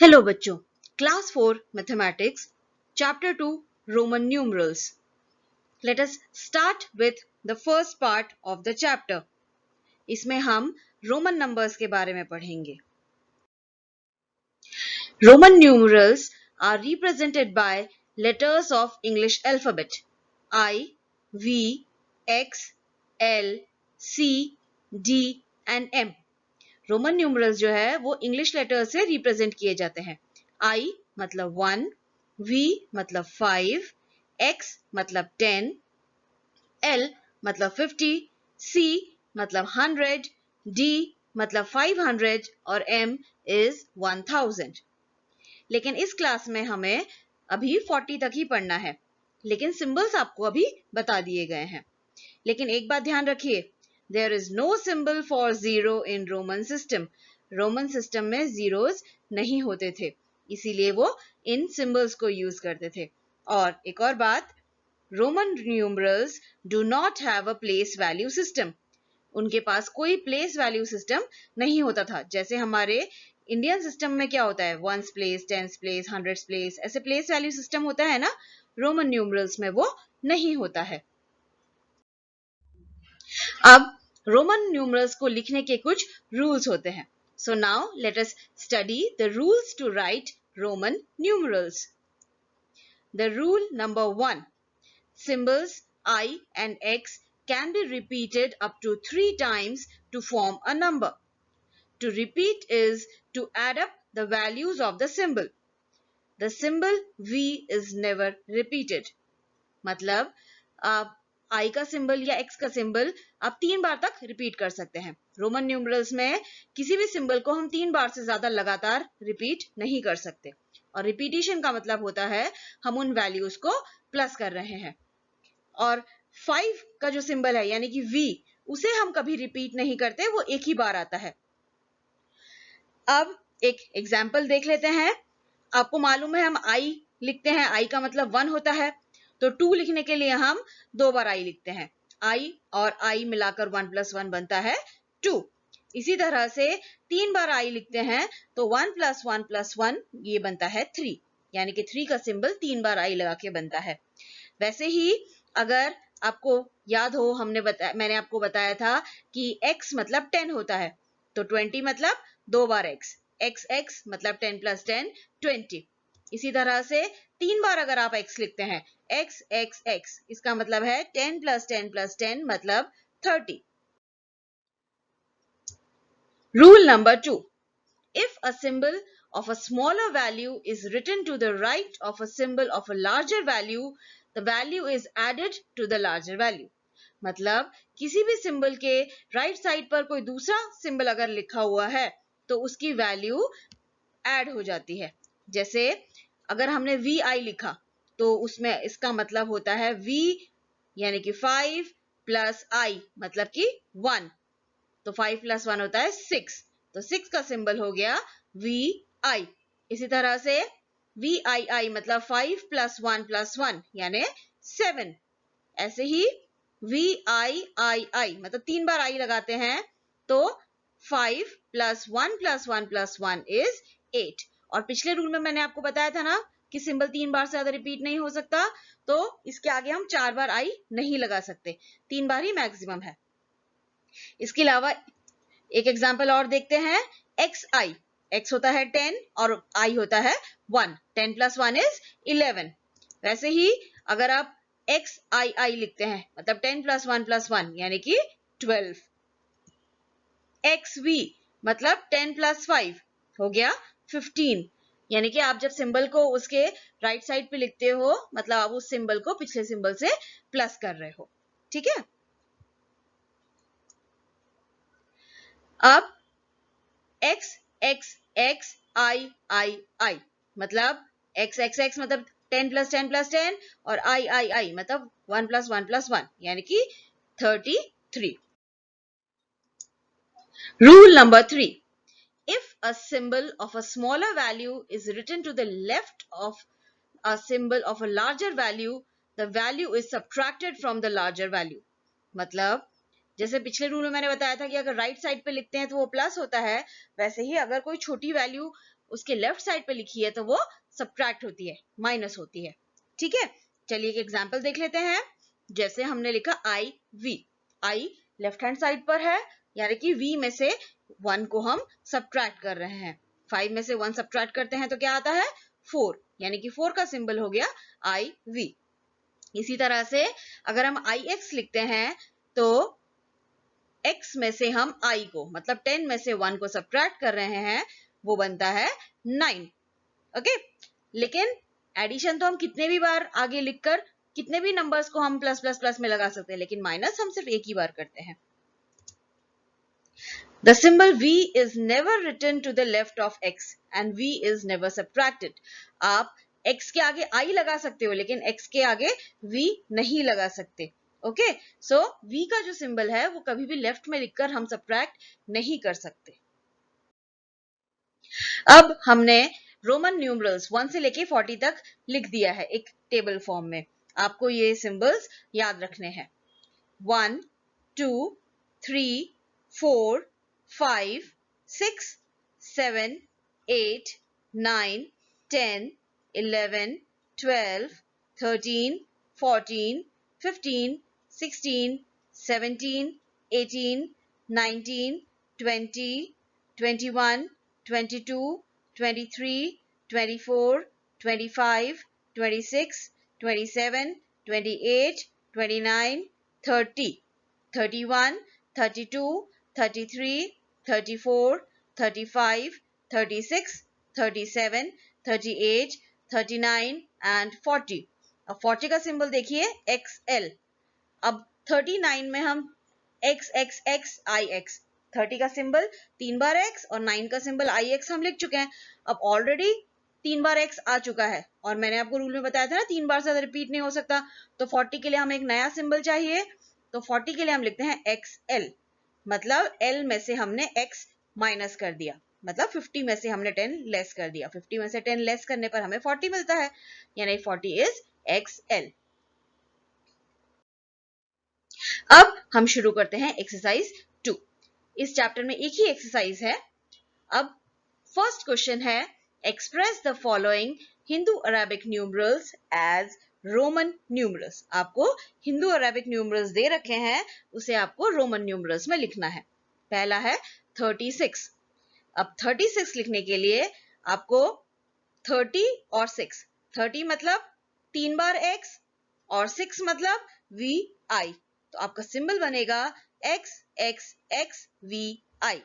Hello बच्चों, class 4 mathematics chapter 2 Roman numerals. Let us start with the first part of the chapter. इसमें हम Roman numbers के बारे में पढ़ेंगे. Roman numerals are represented by letters of English alphabet I, V, X, L, C, D and M. Roman numerals जो है वो English letter से रिप्रेजेंट किए जाते हैं. I मतलब 1, V मतलब 5, X मतलब 10, L मतलब 50, C मतलब 100, D मतलब 500 और M is 1000. लेकिन इस क्लास में हमें अभी 40 तक ही पढ़ना है, लेकिन सिंबल्स आपको अभी बता दिए गए हैं. लेकिन एक बात ध्यान रखिए, there is no symbol for zero in Roman system. Roman system में जीरोस नहीं होते थे, इसीलिए वो इन सिंबल्स को यूज करते थे. और एक और बात, Roman numerals do not have a place value system. उनके पास कोई प्लेस वैल्यू सिस्टम नहीं होता था. जैसे हमारे इंडियन सिस्टम में क्या होता है, ones place, tens place, hundreds place, ऐसे प्लेस वैल्यू सिस्टम होता है ना. रोमन न्यूमरल्स में वो नहीं होता है. अब रोमन न्यूमरल्स को लिखने के कुछ रूल्स होते हैं. So now let us study the rules to write Roman numerals. The rule number 1, symbols I and X can be repeated up to 3 times to form a number. To repeat is to add up the values of the symbol. The symbol V is never repeated. मतलब आप I का symbol या X का symbol आप 3 बार तक repeat कर सकते हैं. रोमन न्यूमरल्स में किसी भी सिंबल को हम 3 बार से ज्यादा लगातार रिपीट नहीं कर सकते. और रिपीटिशन का मतलब होता है हम उन वैल्यूज को प्लस कर रहे हैं. और 5 का जो सिंबल है यानी कि V, उसे हम कभी रिपीट नहीं करते, वो एक ही बार आता है. अब एक एग्जाम्पल देख लेते हैं. आपको मालूम है हम I लिखते हैं, I का मतलब 1 होता है, तो 2 लिखने के लिए हम 2 बार I लिखते हैं. I और I मिलाकर 1 + 1 बनता है 2. इसी तरह से 3 बार I लिखते हैं तो 1 + 1 + 1 ये बनता है 3, यानी कि 3 का सिंबल 3 बार I लगा के बनता है. वैसे ही अगर आपको याद हो, मैंने आपको बताया था कि X मतलब 10 होता है, तो 20 मतलब 2 बार X, XX मतलब 10 + 10 20. इसी तरह से 3 बार अगर आप X लिखते हैं, X X X, इसका मतलब है 10 + 10 + 10 मतलब 30. Rule number 2, if a symbol of a smaller value is written to the right of a symbol of a larger value, the value is added to the larger value. मतलब किसी भी symbol के right side पर कोई दूसरा symbol अगर लिखा हुआ है तो उसकी वैल्यू ऐड हो जाती है. जैसे अगर हमने VI लिखा तो उसमें इसका मतलब होता है V यानी कि 5 + I मतलब कि 1, तो 5 + 1 होता है 6, तो 6 का सिंबल हो गया VI. इसी तरह से VII मतलब 5 + 1 + 1 यानी 7. ऐसे ही VIII मतलब 3 बार I लगाते हैं तो 5 + 1 + 1 + 1 is 8. और पिछले रूल में मैंने आपको बताया था ना कि सिंबल 3 बार से ज्यादा रिपीट नहीं हो सकता, तो इसके आगे हम 4 बार I नहीं लगा सकते, 3 बार ही मैक्सिमम है. इसके अलावा एक एग्जांपल और देखते हैं. XI, X होता है 10 और I होता है 1, 10 + 1 is 11. वैसे ही अगर आप XII लिखते हैं मतलब 10 + 1 + 1 यानी कि 12. XV मतलब 10 + 5 हो गया 15, यानी कि आप जब सिंबल को उसके राइट साइड पे लिखते हो मतलब आप उस सिंबल को पिछले सिंबल से प्लस कर रहे हो. ठीक है. अब X X X I I I मतलब X X X मतलब 10 + 10 + 10 और I I I मतलब 1 + 1 + 1 यानी कि 33. Rule number 3, if a symbol of a smaller value is written to the left of a symbol of a larger value, the value is subtracted from the larger value. मतलब जैसे पिछले rule में मैंने बताया था कि अगर राइट साइड पे लिखते हैं तो वो प्लस होता है, वैसे ही अगर कोई छोटी वैल्यू उसके लेफ्ट साइड पे लिखी है तो वो सब्ट्रैक्ट होती है, माइनस होती है। ठीक है, चलिए एक एग्जांपल देख लेते हैं। जैसे हमने लिखा I V, I left hand side पर है, यानी कि v में से 1 को हम सब्ट्रैक्ट कर रहे हैं। 5 में से 1 सब्ट्रैक्ट करते हैं तो क्या आता है 4, यानी कि 4 का सिंबल हो गया आई वी। इसी तरह से अगर हम आई एक्स लिखते हैं तो x में से हम i को, मतलब 10 में से 1 को सब्ट्रैक्ट कर रहे हैं, वो बनता है 9। ओके, लेकिन एडिशन तो हम कितने भी बार आगे लिखकर कितने भी नंबर्स को हम प्लस प्लस प्लस में लगा सकते हैं, लेकिन माइनस हम सिर्फ एक ही बार करते हैं। The symbol V is never written to the left of X and V is never subtracted. आप X के आगे I लगा सकते हो, लेकिन X के आगे V नहीं लगा सकते। ओके, सो V का जो सिंबल है वो कभी भी लेफ्ट में लिखकर हम सब्ट्रैक्ट नहीं कर सकते। अब हमने रोमन न्यूमरल्स 1 से लेके 40 तक लिख दिया है एक टेबल फॉर्म में। आपको ये सिंबल्स याद रखने हैं। 1 2 3 4 5 6 7 8 9 10 11 12 13 14 15 16 17 18 19 20 21 22 23 24 25 26 27 28 29 30 31 32 33 34 35 36 37 38 39 एंड 40। अब 40 का सिंबल देखिए XL। अब 39 में हम X X X I X, 30 का सिंबल 3 बार X और 9 का सिंबल IX हम लिख चुके हैं। अब ऑलरेडी 3 बार X आ चुका है और मैंने आपको रूल में बताया था ना 3 बार से ज्यादा रिपीट नहीं हो सकता, तो 40 के लिए हमें एक नया सिंबल चाहिए। तो 40 के लिए हम लिखते हैं XL, मतलब L में से हमने X माइनस कर दिया, मतलब 50 में से हमने 10 लेस कर दिया। 50 में से 10 लेस करने पर हमें 40 मिलता है, यानी 40 इज XL। अब हम शुरू करते हैं एक्सरसाइज 2। इस चैप्टर में एक ही एक्सरसाइज है। अब फर्स्ट क्वेश्चन है, express the following Hindu Arabic numerals as Roman numerals. आपको हिंदू अरेबिक न्यूमरल्स दे रखे हैं, उसे आपको रोमन न्यूमरल्स में लिखना है। पहला है 36। अब 36 लिखने के लिए आपको 30 और 6, 30 मतलब 3 बार X और 6 मतलब VI, तो आपका सिंबल बनेगा X X X VI।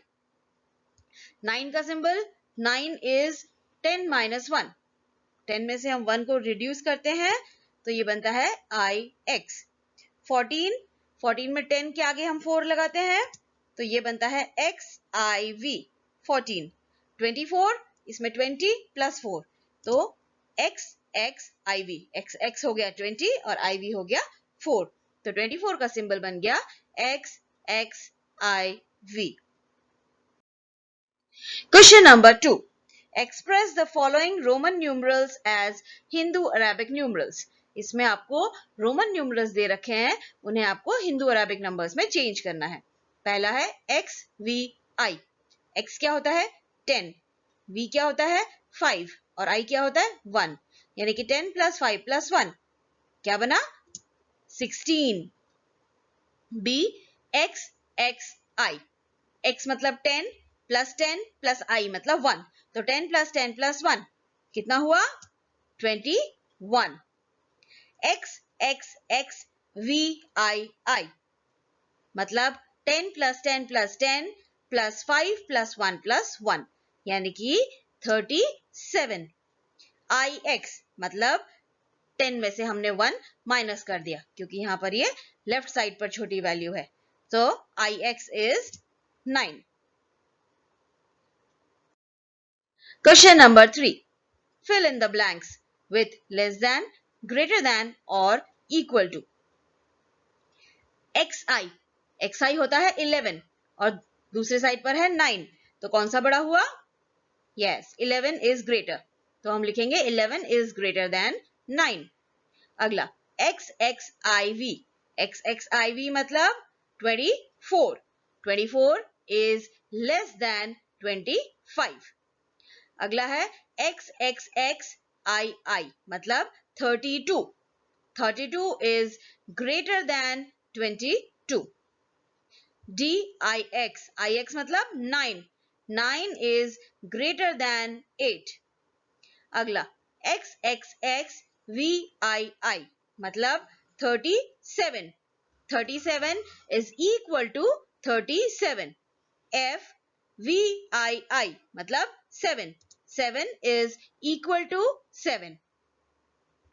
9 का सिंबल, 9 इज 10 माइनस 1, 10 में से हम 1 को रिड्यूस करते हैं तो ये बनता है IX। 14, 14 में 10 के आगे हम 4 लगाते हैं तो ये बनता है XIV 14। 24, इसमें 20 प्लस 4 तो XXIV, XX हो गया 20 और IV हो गया 4, तो 24 का सिंबल बन गया XXIV। Question number 2. Express the following Roman numerals as Hindu Arabic numerals. इसमें आपको रोमन न्यूमरल्स दे रखे हैं, उन्हें आपको हिंदू अरेबिक नंबर्स में चेंज करना है। पहला है XVI। X क्या होता है 10, V क्या होता है 5 और I क्या होता है 1, यानी कि 10 प्लस 5 प्लस 1 क्या बना 16। B XXI, X मतलब 10 प्लस 10 प्लस I मतलब 1, तो 10 प्लस 10 प्लस 1 कितना हुआ 21। XXXVII मतलब 10 plus 10 plus 10 plus 5 plus 1 plus 1, यानी कि 37। IX मतलब 10 में से हमने 1 माइनस कर दिया क्योंकि यहां पर ये लेफ्ट साइड पर छोटी वैल्यू है, तो IX is 9। Question number 3. Fill in the blanks with less than, greater than or equal to. XI, XI होता है 11 और दूसरे साइड पर है 9, तो कौन सा बड़ा हुआ? Yes, 11 is greater, तो हम लिखेंगे 11 is greater than 9। अगला XXIV, XXIV मतलब 24, 24 is less than 25। अगला है XXXII मतलब 32. 32 is greater than 22. DIX, IX मतलब 9. 9 is greater than 8. अगला XXXVII मतलब 37. 37 is equal to 37. FVII मतलब 7. 7 is equal to 7.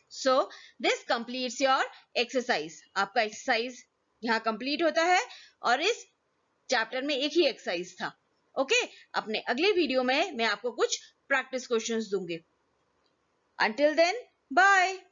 So this completes your exercise. आपका exercise यहाँ complete होता है और इस चैप्टर में एक ही एक्सरसाइज था. ओके, अपने अगले वीडियो में मैं आपको कुछ प्रैक्टिस क्वेश्चंस दूंगी. Until then, bye.